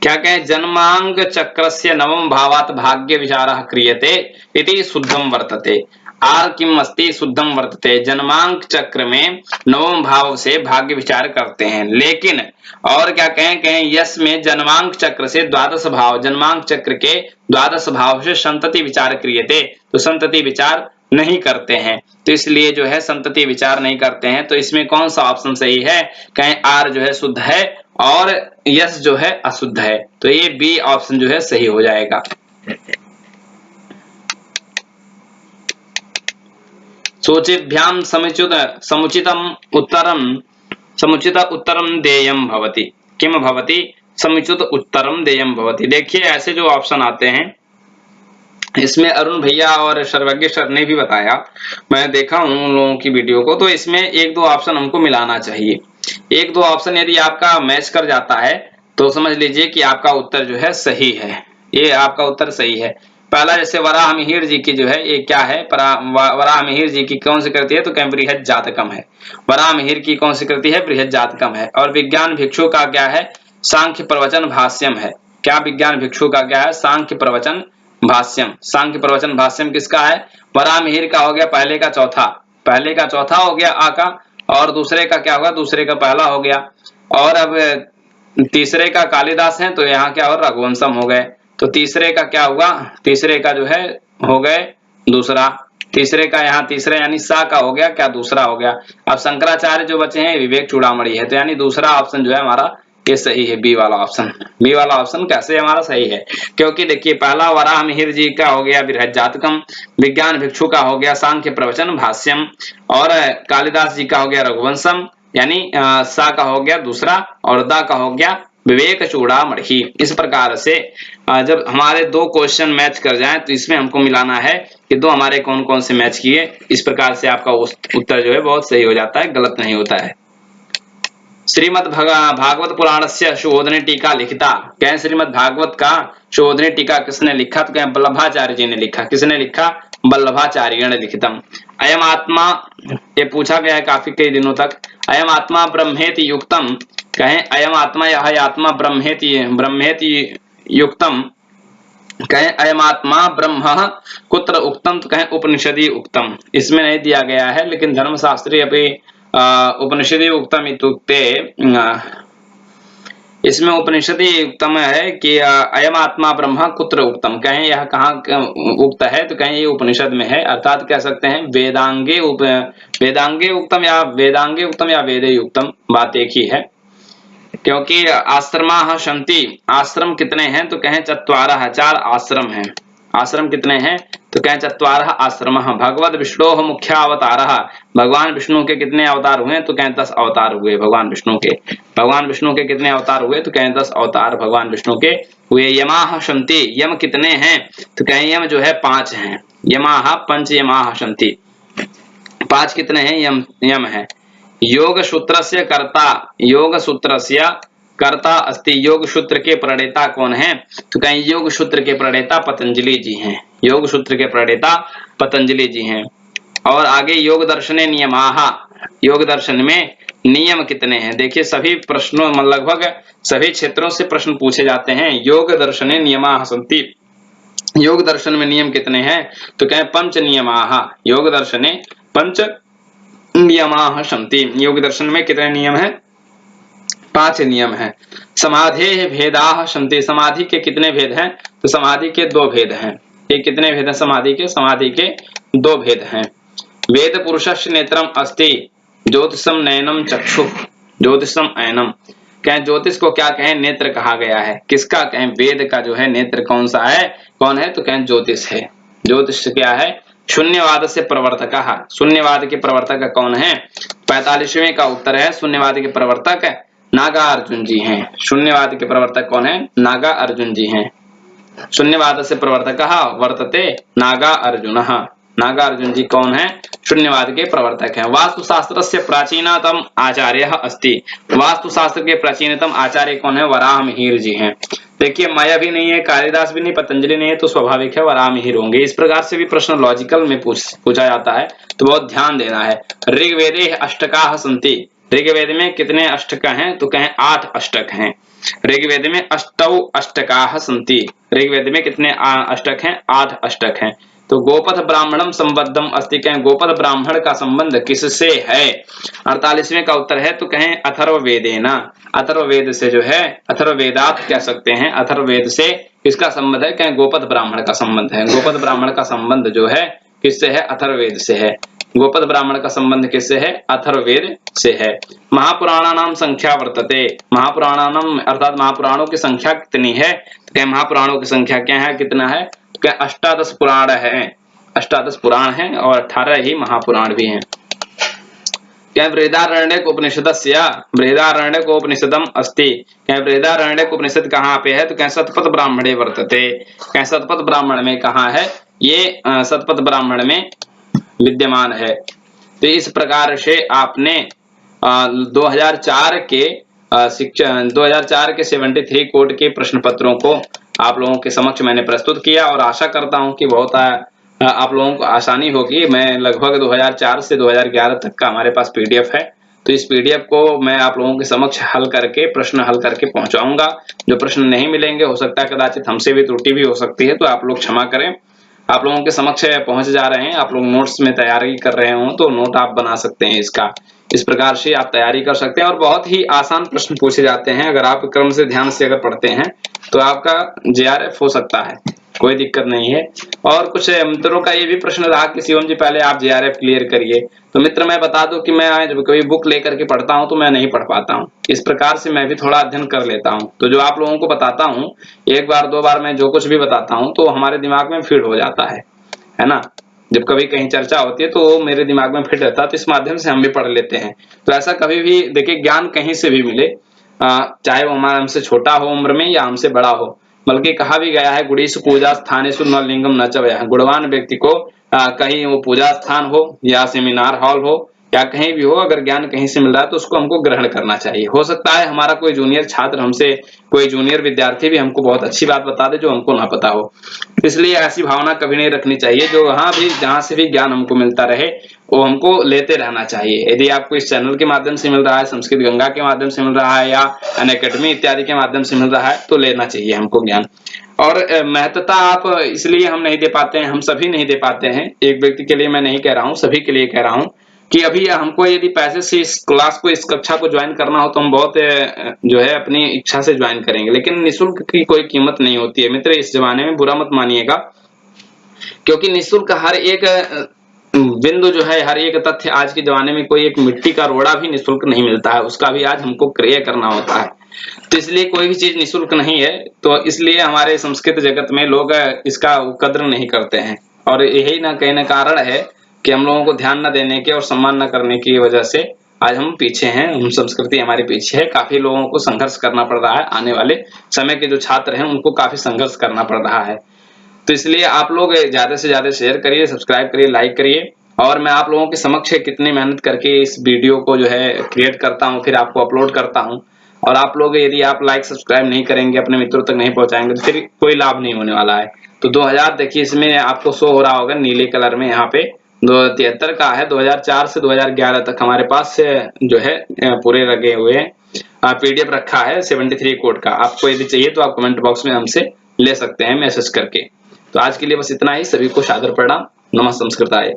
क्या कहें, जन्मांग चक्रस्य नवम भावात् भाग्य विचारः क्रियते इति शुद्धम वर्तते। आर किम अस्ति शुद्धम वर्तते, जन्मांक चक्र में नवम भाव से भाग्य विचार करते हैं, लेकिन और क्या कहें, कहें यश में जन्मांक चक्र से द्वादश भाव, जन्मांक चक्र के द्वादश भाव से संतति विचार क्रियते, तो संतति विचार नहीं करते हैं, तो इसलिए जो है संतति विचार नहीं करते हैं। तो इसमें कौन सा ऑप्शन सही है, कहें आर जो है शुद्ध है और यस जो है अशुद्ध है, तो ये बी ऑप्शन जो है सही हो जाएगा। सूचिभ्याम समुचित उत्तरम देयम भवति, किम भवति, समुचित उत्तरम देयम भवति। देखिए ऐसे जो ऑप्शन आते हैं इसमें अरुण भैया और सर्वज्ञ सर ने भी बताया, मैं देखा हूं उन लोगों की वीडियो को, तो इसमें एक दो ऑप्शन हमको मिलाना चाहिए। एक दो ऑप्शन यदि आपका मैच कर जाता है तो समझ लीजिए कि आपका उत्तर जो है सही है, ये आपका उत्तर सही है। पहला जैसे वराह मिहिर जी की जो है ये क्या है, वराह मिहिर जी की कौन सी कृति है, तो कहें बृहद जातकम है। वराह मिहिर की कौन सी कृति है, बृहद जातकम है। और विज्ञान भिक्षु का क्या है, सांख्य प्रवचन भाष्यम है। क्या विज्ञान भिक्षु का क्या है, सांख्य प्रवचन भाष्यम। सांख्य प्रवचन भाष्यम किसका है, वराह मिहिर का हो गया पहले का चौथा, पहले का चौथा हो गया आ का, और दूसरे का क्या होगा, दूसरे का पहला हो गया। और अब तीसरे का कालिदास है तो यहाँ क्या हो, रघुवंशम हो गए। तो तीसरे का क्या हुआ, तीसरे का जो है हो गए दूसरा, तीसरे का यहाँ तीसरे यानी सा का हो गया क्या, दूसरा हो गया। अब शंकराचार्य जो बचे हैं विवेक चूड़ामणि है, तो यानी दूसरा ऑप्शन जो है हमारा ये सही है, बी वाला ऑप्शन। बी वाला ऑप्शन कैसे हमारा सही है, क्योंकि देखिए पहला वराह मिहिर जी का हो गया बृहद जातकम, विज्ञान भिक्षु का हो गया सांख्य प्रवचन भाष्यम, और कालिदास जी का हो गया रघुवंशम, यानी सा का हो गया दूसरा और दा का हो गया विवेक चूड़ामणि। इस प्रकार से जब हमारे दो क्वेश्चन मैच कर जाएं तो इसमें हमको मिलाना है कि दो हमारे कौन कौन से मैच किए, इस प्रकार से आपका उत्तर जो है बहुत सही हो जाता है, गलत नहीं होता है। श्रीमद् भागवत पुराण से शोधनी टीका लिखिता, कहें श्रीमद् भागवत का शोधनी टीका किसने लिखा, तो कहें वल्लभाचार्य जी ने लिखा। किसने लिखा, वल्लभाचार्य ने लिखितम। अयम आत्मा, ये पूछा गया है काफी कई दिनों तक, अयम आत्मा ब्रह्मेति युक्तम, कहें अयम आत्मा, यह आत्मा ब्रह्मेति युक्तम, कहें अयम आत्मा ब्रह्म कुत्र उक्तम, तो कहें उपनिषदि उक्तम। इसमें नहीं दिया गया है लेकिन धर्मशास्त्री अभी उपनिषदि उक्तम इत्युक्ते, इसमें उपनिषदि उक्तम है कि अयम आत्मा ब्रह्म कुत्र उक्तम, कहें यह कहाँ उक्त है, तो कहें ये उपनिषद में है, अर्थात कह सकते हैं वेदांगे उक्तम या वेदांगे उक्तम या वेदे उक्तम, बात एक ही है। क्योंकि आश्रमा शंति, आश्रम कितने हैं, तो कहें चत्वारः, चार आश्रम हैं। आश्रम कितने हैं, तो कहें चत्वारः आश्रमः। भगवद विष्णोः मुख्यावतारः, भगवान विष्णु के कितने अवतार हुए, तो कहें 10 अवतार हुए भगवान विष्णु के। भगवान विष्णु के कितने अवतार हुए, तो कहें 10 अवतार भगवान विष्णु के हुए। यमाः सन्ति, यम कितने हैं, तो कहें यम जो है 5 हैं। यमाः पंच यमाः सन्ति, 5 कितने हैं, यम है। योग सूत्रस्य कर्ता, योग सूत्रस्य कर्ता अस्ति, योग सूत्र के प्रणेता कौन है, तो कहें योग सूत्र के प्रणेता पतंजलि जी हैं। योग सूत्र के प्रणेता पतंजलि जी हैं। और आगे योग दर्शने नियमाः, योग दर्शन में नियम कितने हैं। देखिए सभी प्रश्नों में लगभग सभी क्षेत्रों से प्रश्न पूछे जाते हैं। योग दर्शने नियमाः सन्ति, योग दर्शन में नियम कितने हैं, तो कहें पंच नियमाः, योग दर्शने पंच नियमाः सन्ति, योग दर्शन में कितने नियम हैं, 5 नियम हैं। समाधेः भेदाः सन्ति, समाधि के कितने भेद हैं, तो समाधि के 2 भेद हैं। ये कितने भेद हैं समाधि के, समाधि के 2 भेद हैं। वेद पुरुषस्य नेत्रम अस्ति, ज्योतिषम नयनम चक्षु, ज्योतिषम ऐनम, कहें ज्योतिष को क्या कहें, नेत्र कहा गया है। किसका, कहें वेद का जो है नेत्र कौन सा है, कौन है, तो कहें ज्योतिष है। ज्योतिष क्या है, शून्यवाद से प्रवर्तक, शून्यवाद के प्रवर्तक कौन है, 45वें का उत्तर है शून्यवाद के प्रवर्तक नागार्जुन जी हैं। शून्यवाद के प्रवर्तक कौन है, नागार्जुन जी हैं। शून्यवाद से प्रवर्तक वर्तते नागार्जुनः, नागार्जुन जी कौन है, शून्यवाद के प्रवर्तक हैं। वास्तुशास्त्र से प्राचीनतम आचार्य अस्ति, वास्तुशास्त्र के प्राचीनतम आचार्य कौन है, वराह मिहिर जी हैं। देखिए माया भी नहीं है, कालिदास भी नहीं, पतंजलि नहीं है, तो स्वाभाविक है वराह मिहिर होंगे। इस प्रकार से भी प्रश्न लॉजिकल में पूछा जाता है, तो बहुत ध्यान देना है। ऋग्वेदे अष्टकाः सन्ति, ऋग्वेद में कितने अष्टक हैं? तो कहें 8 अष्टक हैं। ऋग्वेद में अष्टौ अष्टकाः सन्ति। ऋग्वेद में कितने अष्टक हैं? 8 अष्टक हैं। तो गोपथ ब्राह्मणम संबद्धम अस्ति, कहें गोपथ ब्राह्मण का संबंध किससे है? 48वें का उत्तर है तो कहें अथर्ववेदेना। अथर्ववेद से जो है, अथर्ववेदात कह सकते हैं, अथर्ववेद से किसका संबंध है? कहें गोपथ ब्राह्मण का संबंध है। गोपथ ब्राह्मण का संबंध जो है किससे है? अथर्ववेद से है। गोपथ ब्राह्मण का संबंध किससे है? अथर्ववेद से है। महापुराणानाम संख्या वर्तते। महापुराणानाम अर्थात महापुराणों की संख्या कितनी है? तो क्या महापुराणों की संख्या क्या है, कितना है? तो क्या 18 पुराण है। 18 पुराण हैं और 18 ही महापुराण भी हैं। क्या बृहदारण्यक उपनिषदस्य बृहदारण्यक उपनिषदम अस्ति। क्या बृहदारण्यक उपनिषद कहाँ पे है? तो क्या शतपथ ब्राह्मणे वर्तते। क्या शतपथ ब्राह्मण में कहाँ है? ये शतपथ ब्राह्मण में विद्यमान है। तो इस प्रकार से आपने 2004 के शिक्षा 2004 के 73 कोड के प्रश्न पत्रों को आप लोगों के समक्ष मैंने प्रस्तुत किया और आशा करता हूं कि बहुत आप लोगों को आसानी होगी। मैं लगभग 2004 से 2011 तक का हमारे पास पीडीएफ है, तो इस पीडीएफ को मैं आप लोगों के समक्ष हल करके प्रश्न हल करके पहुंचाऊंगा। जो प्रश्न नहीं मिलेंगे, हो सकता है कदाचित हमसे भी त्रुटि भी हो सकती है, तो आप लोग क्षमा करें। आप लोगों के समक्ष पहुंच जा रहे हैं, आप लोग नोट्स में तैयारी कर रहे हो तो नोट आप बना सकते हैं इसका। इस प्रकार से आप तैयारी कर सकते हैं और बहुत ही आसान प्रश्न पूछे जाते हैं। अगर आप क्रम से ध्यान से अगर पढ़ते हैं तो आपका जेआरएफ हो सकता है, कोई दिक्कत नहीं है। और कुछ मित्रों का ये भी प्रश्न रहा कि शिवम जी पहले आप जेआरएफ क्लियर करिए। तो मित्र मैं बता दूं कि मैं जब कभी बुक लेकर के पढ़ता हूं तो मैं नहीं पढ़ पाता हूं। इस प्रकार से मैं भी थोड़ा अध्ययन कर लेता हूं। तो जो आप लोगों को बताता हूं, एक बार 2 बार मैं जो कुछ भी बताता हूं तो हमारे दिमाग में फीड हो जाता है ना। जब कभी कहीं चर्चा होती है तो वो मेरे दिमाग में फिट रहता है, तो इस माध्यम से हम भी पढ़ लेते हैं। तो ऐसा कभी भी देखिए, ज्ञान कहीं से भी मिले, चाहे वो हमारे हमसे छोटा हो उम्र में या हमसे बड़ा हो। बल्कि कहा भी गया है, गुड़ीसु पूजा स्थानेषु न लिंगम न च व्ययः। गुणवान व्यक्ति को कहीं वो पूजा स्थान हो या सेमिनार हॉल हो या कहीं भी हो, अगर ज्ञान कहीं से मिल रहा है तो उसको हमको ग्रहण करना चाहिए। हो सकता है हमारा कोई जूनियर छात्र हमसे, कोई जूनियर विद्यार्थी भी हमको बहुत अच्छी बात बता दे जो हमको ना पता हो। इसलिए ऐसी भावना कभी नहीं रखनी चाहिए। जो वहां भी जहां से भी ज्ञान हमको मिलता रहे वो हमको लेते रहना चाहिए। यदि आपको इस चैनल के माध्यम से मिल रहा है, संस्कृत गंगा के माध्यम से मिल रहा है या अनअकैडमी इत्यादि के माध्यम से मिल रहा है, तो लेना चाहिए हमको ज्ञान। और महत्वता आप इसलिए हम नहीं दे पाते हैं, हम सभी नहीं दे पाते हैं। एक व्यक्ति के लिए मैं नहीं कह रहा हूँ, सभी के लिए कह रहा हूँ कि अभी हमको यदि पैसे से इस क्लास को, इस कक्षा को ज्वाइन करना हो तो हम बहुत जो है अपनी इच्छा से ज्वाइन करेंगे, लेकिन निःशुल्क की कोई कीमत नहीं होती है मित्र। इस जमाने में बुरा मत मानिएगा, क्योंकि निःशुल्क हर एक बिंदु जो है, हर एक तथ्य, आज के जमाने में कोई एक मिट्टी का रोड़ा भी निःशुल्क नहीं मिलता है, उसका भी आज हमको क्रय करना होता है। तो इसलिए कोई भी चीज निःशुल्क नहीं है। तो इसलिए हमारे संस्कृत जगत में लोग इसका कद्र नहीं करते हैं, और यही ना कहीं ना कारण है कि हम लोगों को ध्यान न देने के और सम्मान न करने की वजह से आज हम पीछे हैं। हम संस्कृति हमारे पीछे है। काफी लोगों को संघर्ष करना पड़ रहा है। आने वाले समय के जो छात्र हैं उनको काफी संघर्ष करना पड़ रहा है। तो इसलिए आप लोग ज्यादा से ज्यादा शेयर करिए, सब्सक्राइब करिए, लाइक करिए। और मैं आप लोगों के समक्ष कितनी मेहनत करके इस वीडियो को जो है क्रिएट करता हूँ, फिर आपको अपलोड करता हूँ। और आप लोग यदि आप लाइक सब्सक्राइब नहीं करेंगे, अपने मित्रों तक नहीं पहुंचाएंगे, तो फिर कोई लाभ नहीं होने वाला है। तो 2000 देखिए, इसमें आपको शो हो रहा होगा नीले कलर में, यहाँ पे 73 का है। 2004 से 2011 तक हमारे पास जो है पूरे लगे हुए पीडीएफ रखा है 73 कोड का। आपको यदि चाहिए तो आप कमेंट बॉक्स में हमसे ले सकते हैं मैसेज करके। तो आज के लिए बस इतना ही। सभी को सादर प्रणाम। नमः संस्कृताय।